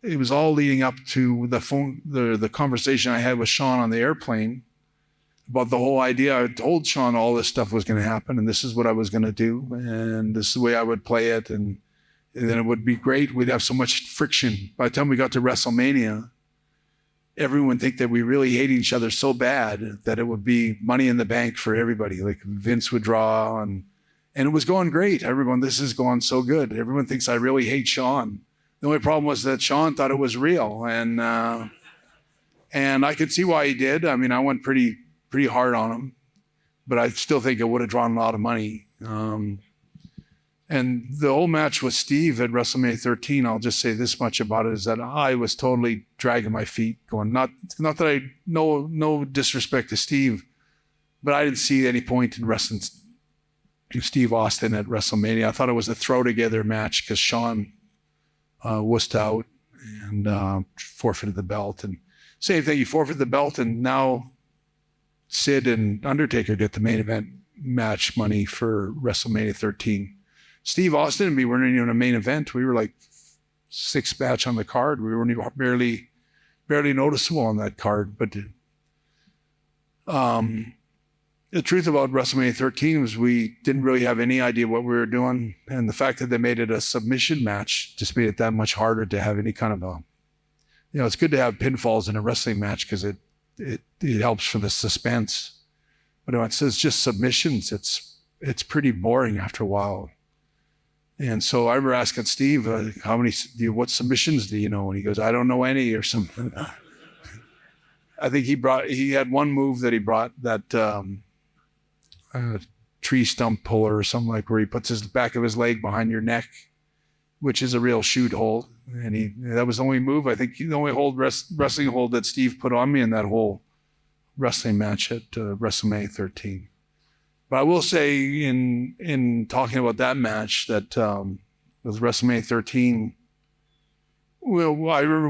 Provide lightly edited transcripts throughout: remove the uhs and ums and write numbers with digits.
it was all leading up to the conversation I had with Sean on the airplane about the whole idea. I told Sean all this stuff was going to happen, and this is what I was going to do, and this is the way I would play it, and then it would be great. We'd have so much friction. By the time we got to WrestleMania, everyone would think that we really hate each other so bad that it would be money in the bank for everybody. Like Vince would draw, and it was going great. Everyone, this is going so good. Everyone thinks I really hate Sean. The only problem was that Sean thought it was real, and I could see why he did. I mean, I went pretty hard on him, but I still think it would have drawn a lot of money. And the whole match with Steve at WrestleMania 13, I'll just say this much about it, is that I was totally dragging my feet, going, not that I, no disrespect to Steve, but I didn't see any point in wrestling Steve Austin at WrestleMania. I thought it was a throw together match because Sean wussed out and forfeited the belt. And same thing, you forfeit the belt, and now Sid and Undertaker get the main event match money for WrestleMania 13. Steve Austin and me weren't even a main event. We were like sixth match on the card. We were barely noticeable on that card. But the truth about WrestleMania 13 was we didn't really have any idea what we were doing. And the fact that they made it a submission match just made it that much harder to have any kind of it's good to have pinfalls in a wrestling match because it helps for the suspense. But when it says just submissions, it's pretty boring after a while. And so I remember asking Steve, what submissions do you know? And he goes, I don't know any, or something. I think he had one move that he brought, that tree stump puller or something, like where he puts his back of his leg behind your neck, which is a real shoot hold. And that was the only move, I think, the only wrestling hold that Steve put on me in that whole wrestling match at WrestleMania 13. But I will say, in talking about that match, that with WrestleMania 13, well, I remember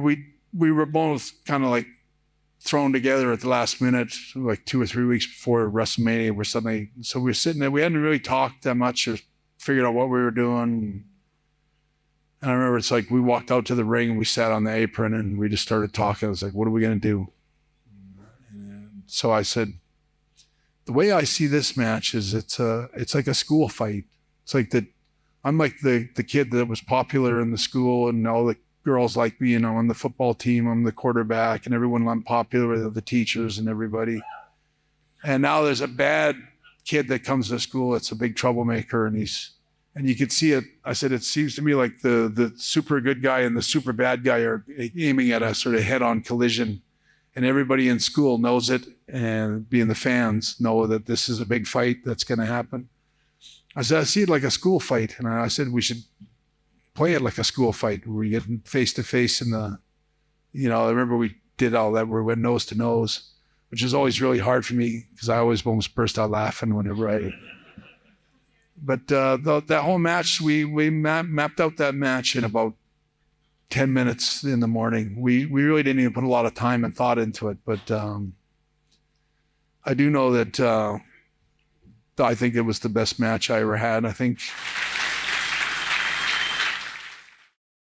we were both kind of like thrown together at the last minute, like 2 or 3 weeks before WrestleMania, so we were sitting there. We hadn't really talked that much or figured out what we were doing. And I remember it's like we walked out to the ring and we sat on the apron and we just started talking. I was like, what are we going to do? And so I said, the way I see this match is it's like a school fight. It's like that I'm like the kid that was popular in the school, and all the girls like me, on the football team. I'm the quarterback, and everyone, I'm popular with the teachers and everybody. And now there's a bad kid that comes to school. It's a big troublemaker, and you could see it. I said, it seems to me like the super good guy and the super bad guy are aiming at a sort of head-on collision. And everybody in school knows it, and being the fans know that this is a big fight that's going to happen. I said, I see it like a school fight. And I said, we should play it like a school fight where we get face to face in the, I remember we did all that where we went nose to nose, which is always really hard for me because I always almost burst out laughing whenever but that whole match, we mapped out that match in about 10 minutes in the morning. We really didn't even put a lot of time and thought into it, but I do know that I think it was the best match I ever had. I think